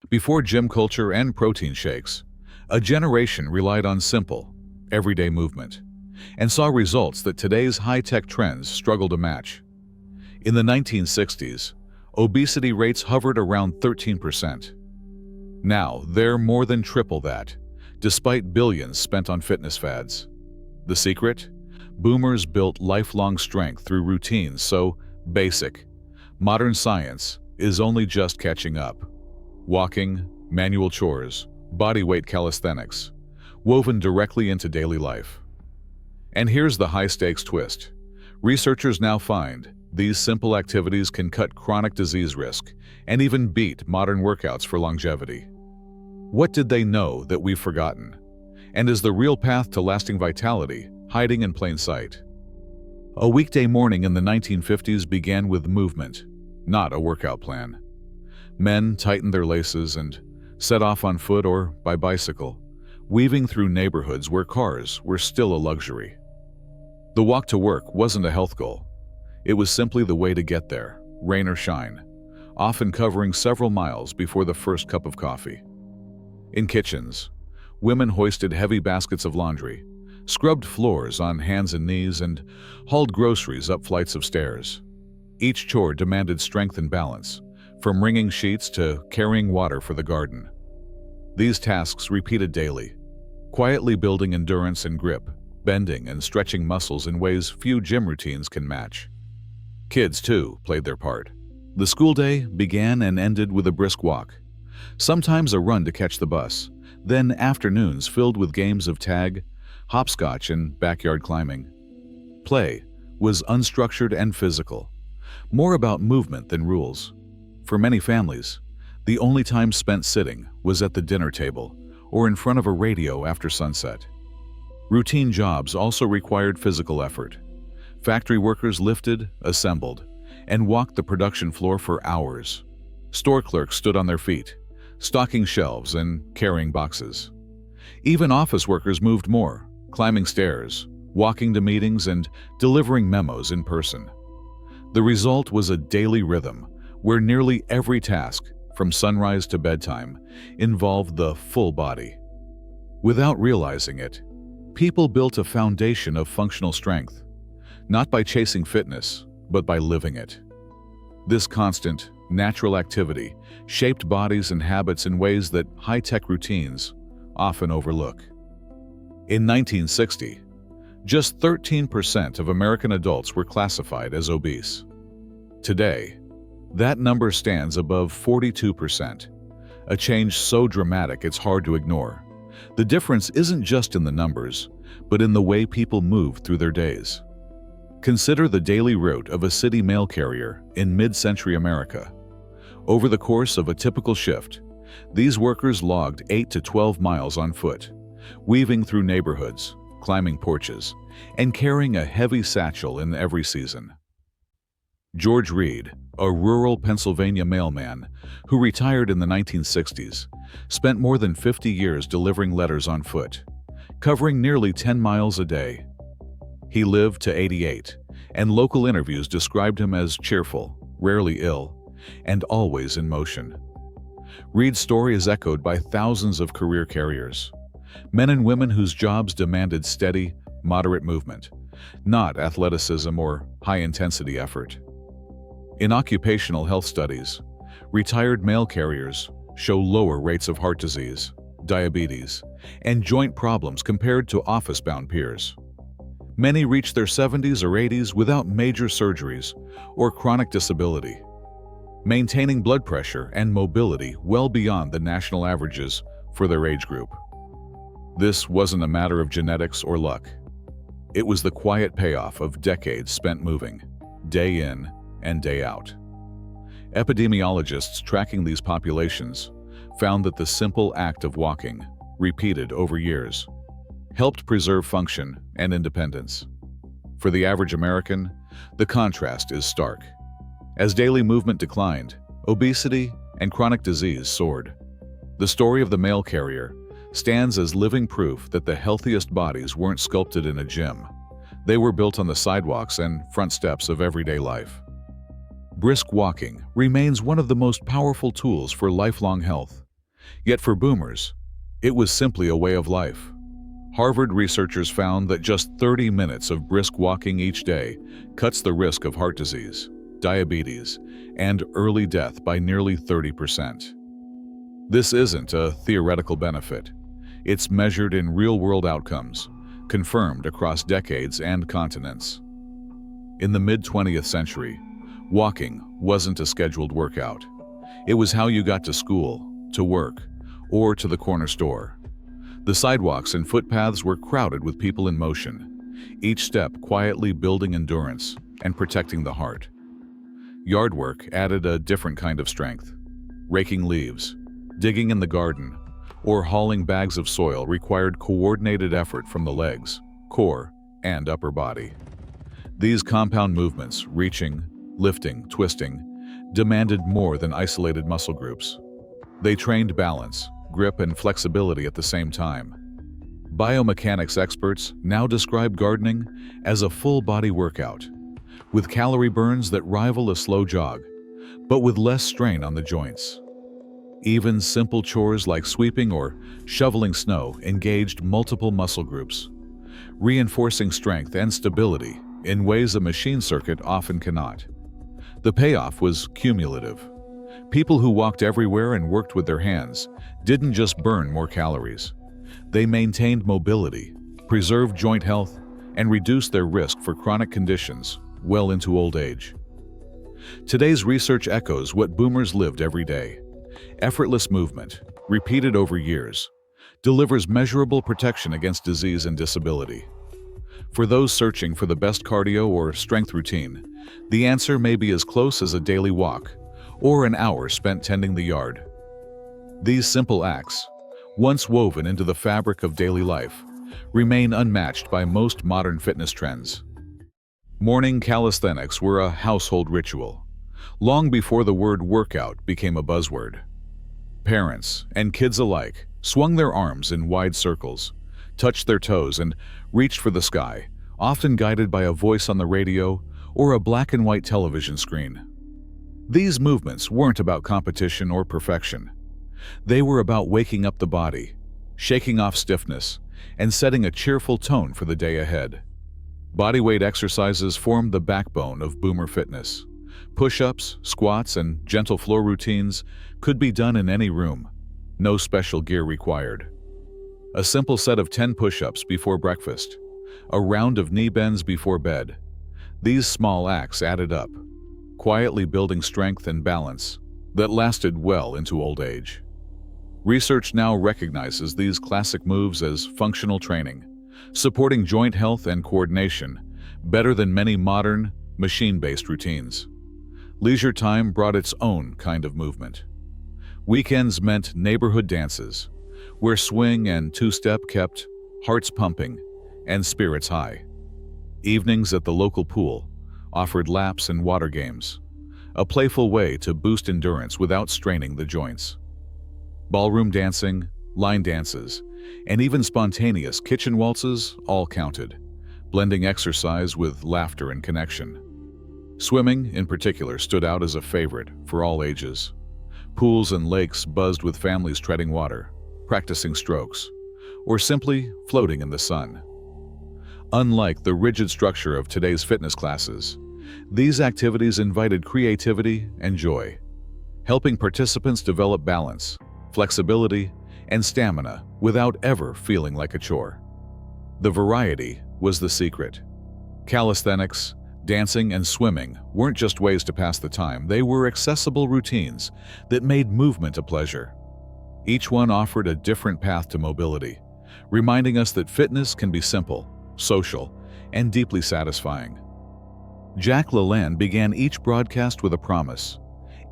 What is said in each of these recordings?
Before gym culture and protein shakes, a generation relied on simple, everyday movement and saw results that today's high-tech trends struggle to match. In the 1960s, obesity rates hovered around 13%. Now, they're more than triple that, despite billions spent on fitness fads. The secret? Boomers built lifelong strength through routines so basic. Modern science is only just catching up. Walking, manual chores, bodyweight calisthenics, woven directly into daily life. And here's the high-stakes twist. Researchers now find these simple activities can cut chronic disease risk and even beat modern workouts for longevity. What did they know that we've forgotten? And is the real path to lasting vitality hiding in plain sight? A weekday morning in the 1950s began with movement, not a workout plan. Men tightened their laces and set off on foot or by bicycle, weaving through neighborhoods where cars were still a luxury. The walk to work wasn't a health goal. It was simply the way to get there, rain or shine, often covering several miles before the first cup of coffee. In kitchens, women hoisted heavy baskets of laundry, scrubbed floors on hands and knees, and hauled groceries up flights of stairs. Each chore demanded strength and balance, from wringing sheets to carrying water for the garden. These tasks repeated daily, quietly building endurance and grip, bending and stretching muscles in ways few gym routines can match. Kids, too, played their part. The school day began and ended with a brisk walk, sometimes a run to catch the bus, then afternoons filled with games of tag, hopscotch, and backyard climbing. Play was unstructured and physical, more about movement than rules. For many families, the only time spent sitting was at the dinner table or in front of a radio after sunset. Routine jobs also required physical effort. Factory workers lifted, assembled, and walked the production floor for hours. Store clerks stood on their feet, stocking shelves and carrying boxes. Even office workers moved more, climbing stairs, walking to meetings, and delivering memos in person. The result was a daily rhythm where nearly every task, from sunrise to bedtime, involved the full body. Without realizing it, people built a foundation of functional strength, not by chasing fitness, but by living it. This constant, natural activity shaped bodies and habits in ways that high-tech routines often overlook. In 1960, just 13% of American adults were classified as obese. Today, that number stands above 42%, a change so dramatic it's hard to ignore. The difference isn't just in the numbers, but in the way people move through their days. Consider the daily route of a city mail carrier in mid-century America. Over the course of a typical shift, these workers logged 8 to 12 miles on foot, weaving through neighborhoods, climbing porches, and carrying a heavy satchel in every season. George Reed, a rural Pennsylvania mailman who retired in the 1960s, spent more than 50 years delivering letters on foot, covering nearly 10 miles a day. He lived to 88, and local interviews described him as cheerful, rarely ill, and always in motion. Reed's story is echoed by thousands of career carriers, men and women whose jobs demanded steady, moderate movement, not athleticism or high-intensity effort. In occupational health studies, retired mail carriers show lower rates of heart disease, diabetes, and joint problems compared to office-bound peers. Many reach their 70s or 80s without major surgeries or chronic disability, maintaining blood pressure and mobility well beyond the national averages for their age group. This wasn't a matter of genetics or luck. It was the quiet payoff of decades spent moving, day in and day out. Epidemiologists tracking these populations found that the simple act of walking, repeated over years, helped preserve function and independence. For the average American, the contrast is stark. As daily movement declined, obesity and chronic disease soared. The story of the mail carrier stands as living proof that the healthiest bodies weren't sculpted in a gym. They were built on the sidewalks and front steps of everyday life. Brisk walking remains one of the most powerful tools for lifelong health. Yet for boomers, it was simply a way of life. Harvard researchers found that just 30 minutes of brisk walking each day cuts the risk of heart disease, diabetes, and early death by nearly 30%. This isn't a theoretical benefit. It's measured in real-world outcomes, confirmed across decades and continents. In the mid-20th century, walking wasn't a scheduled workout. It was how you got to school, to work, or to the corner store. The sidewalks and footpaths were crowded with people in motion, each step quietly building endurance and protecting the heart. Yard work added a different kind of strength. Raking leaves, digging in the garden, or hauling bags of soil required coordinated effort from the legs, core, and upper body. These compound movements, reaching, lifting, twisting, demanded more than isolated muscle groups. They trained balance, grip, and flexibility at the same time. Biomechanics experts now describe gardening as a full-body workout, with calorie burns that rival a slow jog, but with less strain on the joints. Even simple chores like sweeping or shoveling snow engaged multiple muscle groups, reinforcing strength and stability in ways a machine circuit often cannot. The payoff was cumulative. People who walked everywhere and worked with their hands didn't just burn more calories. They maintained mobility, preserved joint health, and reduced their risk for chronic conditions well into old age. Today's research echoes what boomers lived every day. Effortless movement, repeated over years, delivers measurable protection against disease and disability. For those searching for the best cardio or strength routine, the answer may be as close as a daily walk or an hour spent tending the yard. These simple acts, once woven into the fabric of daily life, remain unmatched by most modern fitness trends. Morning calisthenics were a household ritual, long before the word workout became a buzzword. Parents and kids alike swung their arms in wide circles, touched their toes, and reached for the sky, often guided by a voice on the radio or a black and white television screen. These movements weren't about competition or perfection. They were about waking up the body, shaking off stiffness, and setting a cheerful tone for the day ahead. Bodyweight exercises formed the backbone of boomer fitness. Push-ups, squats, and gentle floor routines could be done in any room. No special gear required. A simple set of 10 push-ups before breakfast, a round of knee bends before bed. These small acts added up, quietly building strength and balance that lasted well into old age. Research now recognizes these classic moves as functional training, supporting joint health and coordination better than many modern, machine-based routines. Leisure time brought its own kind of movement. Weekends meant neighborhood dances, where swing and two-step kept hearts pumping and spirits high. Evenings at the local pool offered laps and water games, a playful way to boost endurance without straining the joints. Ballroom dancing, line dances, and even spontaneous kitchen waltzes all counted, blending exercise with laughter and connection. Swimming, in particular, stood out as a favorite for all ages. Pools and lakes buzzed with families treading water, practicing strokes, or simply floating in the sun. Unlike the rigid structure of today's fitness classes, these activities invited creativity and joy, helping participants develop balance, flexibility, and stamina without ever feeling like a chore. The variety was the secret. Calisthenics, dancing, and swimming weren't just ways to pass the time, they were accessible routines that made movement a pleasure. Each one offered a different path to mobility, reminding us that fitness can be simple, social, and deeply satisfying. LaLanne began each broadcast with a promise.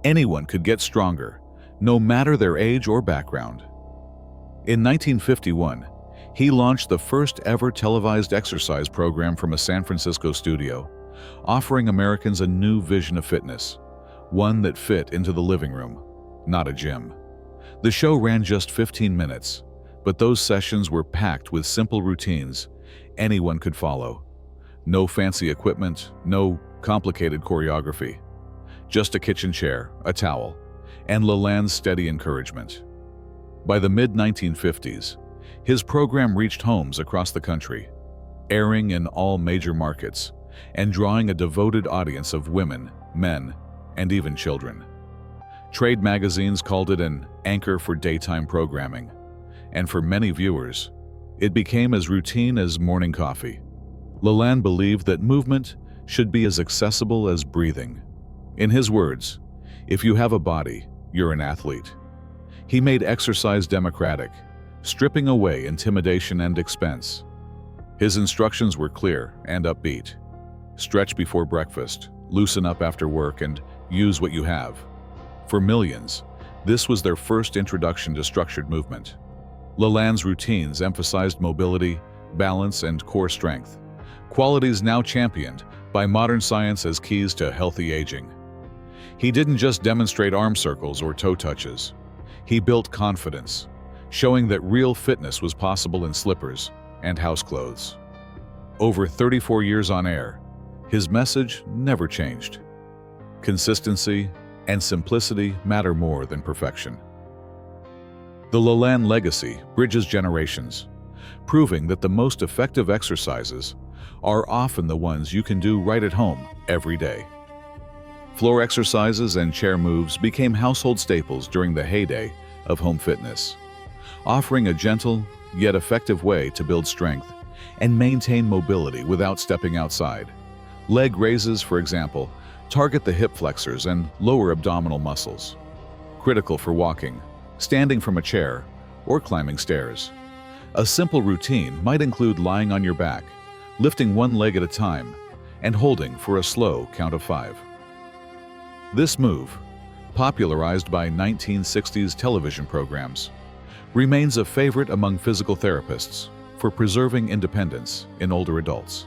Anyone could get stronger, no matter their age or background. In 1951, he launched the first ever televised exercise program from a San Francisco studio, offering Americans a new vision of fitness, one that fit into the living room, not a gym. The show ran just 15 minutes, but those sessions were packed with simple routines anyone could follow. No fancy equipment, no complicated choreography. Just a kitchen chair, a towel, and LaLanne's steady encouragement. By the mid-1950s, his program reached homes across the country, airing in all major markets and drawing a devoted audience of women, men, and even children. Trade magazines called it an anchor for daytime programming, and for many viewers, it became as routine as morning coffee. LaLanne believed that movement should be as accessible as breathing. In his words, "If you have a body, you're an athlete." He made exercise democratic, stripping away intimidation and expense. His instructions were clear and upbeat. Stretch before breakfast, loosen up after work, and use what you have. For millions, this was their first introduction to structured movement. LaLanne's routines emphasized mobility, balance, and core strength, qualities now championed by modern science as keys to healthy aging. He didn't just demonstrate arm circles or toe touches. He built confidence, showing that real fitness was possible in slippers and house clothes. Over 34 years on air, his message never changed. Consistency and simplicity matter more than perfection. The LaLanne legacy bridges generations, proving that the most effective exercises are often the ones you can do right at home every day. Floor exercises and chair moves became household staples during the heyday of home fitness, offering a gentle yet effective way to build strength and maintain mobility without stepping outside. Leg raises, for example, target the hip flexors and lower abdominal muscles, critical for walking, standing from a chair, or climbing stairs. A simple routine might include lying on your back, lifting one leg at a time, and holding for a slow count of 5. This move, popularized by 1960s television programs, remains a favorite among physical therapists for preserving independence in older adults.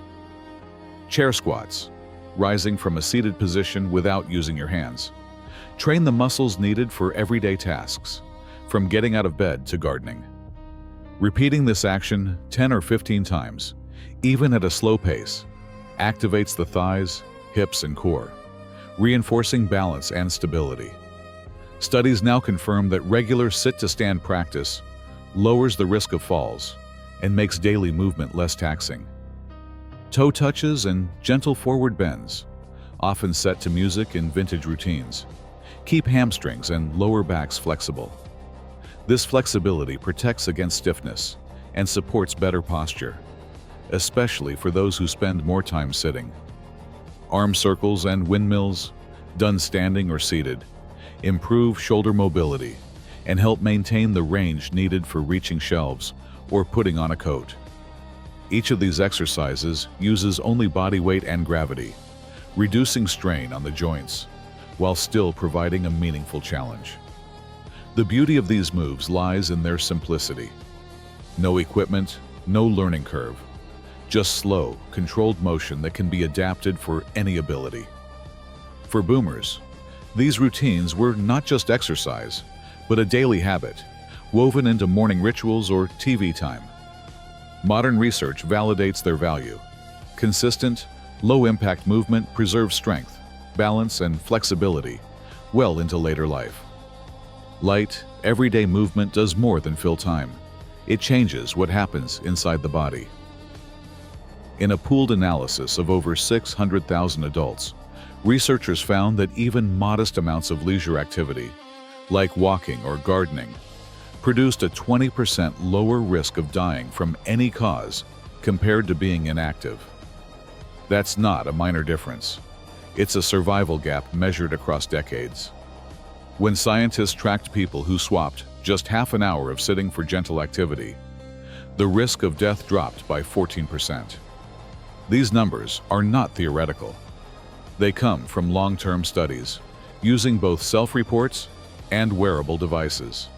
Chair squats, rising from a seated position without using your hands, train the muscles needed for everyday tasks, from getting out of bed to gardening. Repeating this action 10 or 15 times, even at a slow pace, activates the thighs, hips, and core, reinforcing balance and stability. Studies now confirm that regular sit-to-stand practice lowers the risk of falls and makes daily movement less taxing. Toe touches and gentle forward bends, often set to music in vintage routines, keep hamstrings and lower backs flexible. This flexibility protects against stiffness and supports better posture, especially for those who spend more time sitting. Arm circles and windmills, done standing or seated, improve shoulder mobility and help maintain the range needed for reaching shelves or putting on a coat. Each of these exercises uses only body weight and gravity, reducing strain on the joints while still providing a meaningful challenge. The beauty of these moves lies in their simplicity. No equipment, no learning curve, just slow, controlled motion that can be adapted for any ability. For boomers, these routines were not just exercise, but a daily habit, woven into morning rituals or TV time. Modern research validates their value. Consistent, low-impact movement preserves strength, balance, and flexibility well into later life. Light, everyday movement does more than fill time. It changes what happens inside the body. In a pooled analysis of over 600,000 adults, researchers found that even modest amounts of leisure activity, like walking or gardening, produced a 20% lower risk of dying from any cause compared to being inactive. That's not a minor difference. It's a survival gap measured across decades. When scientists tracked people who swapped just half an hour of sitting for gentle activity, the risk of death dropped by 14%. These numbers are not theoretical. They come from long-term studies, using both self-reports and wearable devices.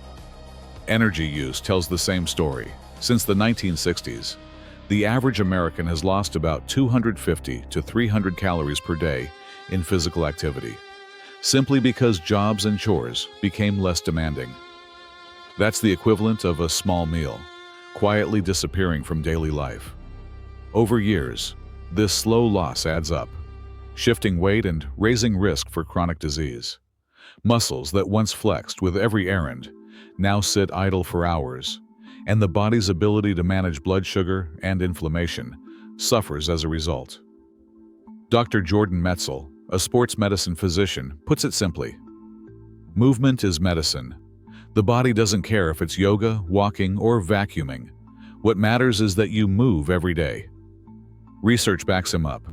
Energy use tells the same story. Since the 1960s, the average American has lost about 250 to 300 calories per day in physical activity, simply because jobs and chores became less demanding. That's the equivalent of a small meal, quietly disappearing from daily life. Over years, this slow loss adds up, shifting weight and raising risk for chronic disease. Muscles that once flexed with every errand now sit idle for hours, and the body's ability to manage blood sugar and inflammation suffers as a result. Dr. Jordan Metzl, a sports medicine physician, puts it simply: movement is medicine. The body doesn't care if it's yoga, walking, or vacuuming. What matters is that you move every day. Research backs him up.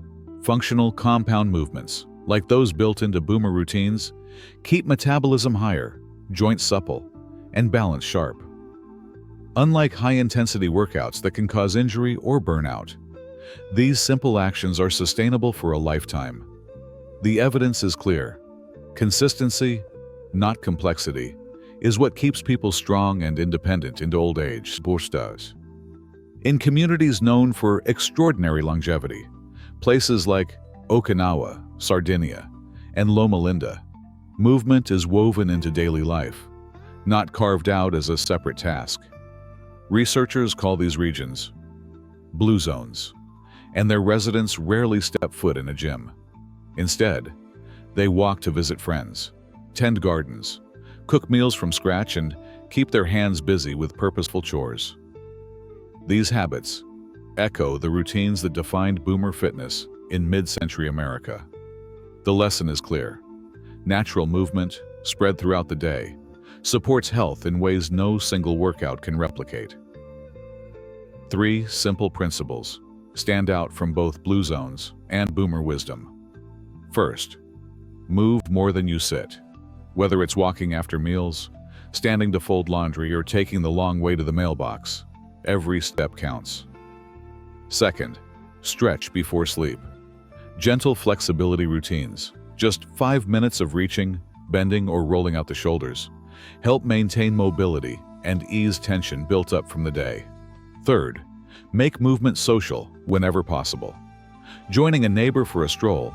Functional compound movements, like those built into boomer routines, keep metabolism higher, joints supple, and balance sharp. Unlike high-intensity workouts that can cause injury or burnout, these simple actions are sustainable for a lifetime. The evidence is clear. Consistency, not complexity, is what keeps people strong and independent into old age. In communities known for extraordinary longevity, places like Okinawa, Sardinia, and Loma Linda, movement is woven into daily life, not carved out as a separate task. Researchers call these regions blue zones, and their residents rarely step foot in a gym. Instead, they walk to visit friends, tend gardens, cook meals from scratch, and keep their hands busy with purposeful chores. These habits echo the routines that defined boomer fitness in mid-century America. The lesson is clear. Natural movement, spread throughout the day, supports health in ways no single workout can replicate. 3 simple principles stand out from both blue zones and boomer wisdom. First, move more than you sit. Whether it's walking after meals, standing to fold laundry, or taking the long way to the mailbox, every step counts. Second, stretch before sleep. Gentle flexibility routines, just 5 minutes of reaching, bending, or rolling out the shoulders, help maintain mobility and ease tension built up from the day. Third, make movement social whenever possible. Joining a neighbor for a stroll,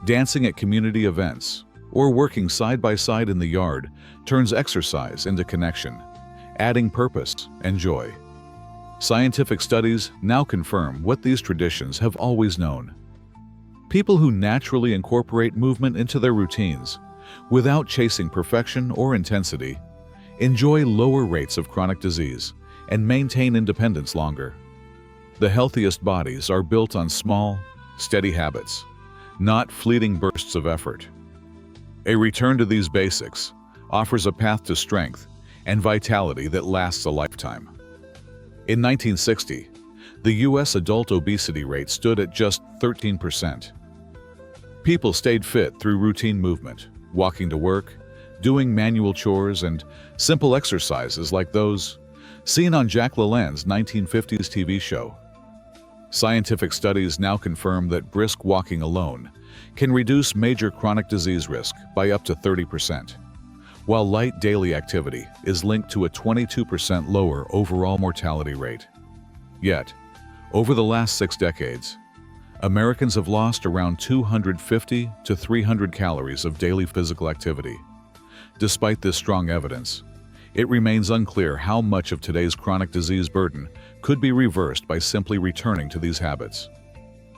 dancing at community events, or working side by side in the yard turns exercise into connection, adding purpose and joy. Scientific studies now confirm what these traditions have always known. People who naturally incorporate movement into their routines, without chasing perfection or intensity, enjoy lower rates of chronic disease and maintain independence longer. The healthiest bodies are built on small, steady habits, not fleeting bursts of effort. A return to these basics offers a path to strength and vitality that lasts a lifetime. In 1960, the U.S. adult obesity rate stood at just 13%. People stayed fit through routine movement, walking to work, doing manual chores, and simple exercises like those seen on LaLanne's 1950s TV show. Scientific studies now confirm that brisk walking alone can reduce major chronic disease risk by up to 30%, while light daily activity is linked to a 22% lower overall mortality rate. Yet, over the last 6 decades, Americans have lost around 250 to 300 calories of daily physical activity. Despite this strong evidence, it remains unclear how much of today's chronic disease burden could be reversed by simply returning to these habits.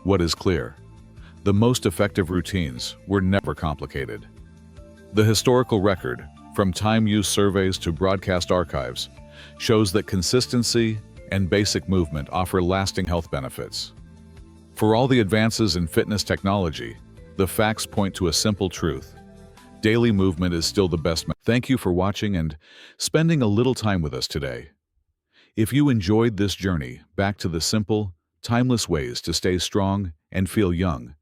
What is clear? The most effective routines were never complicated. The historical record, from time-use surveys to broadcast archives, shows that consistency and basic movement offer lasting health benefits. For all the advances in fitness technology, the facts point to a simple truth: daily movement is still the best. Thank you for watching and spending a little time with us today. If you enjoyed this journey back to the simple, timeless ways to stay strong and feel young,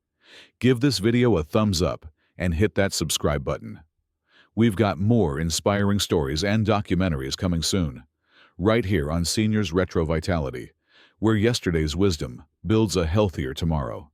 give this video a thumbs up and hit that subscribe button. We've got more inspiring stories and documentaries coming soon, right here on Seniors Retro Vitality, where yesterday's wisdom builds a healthier tomorrow.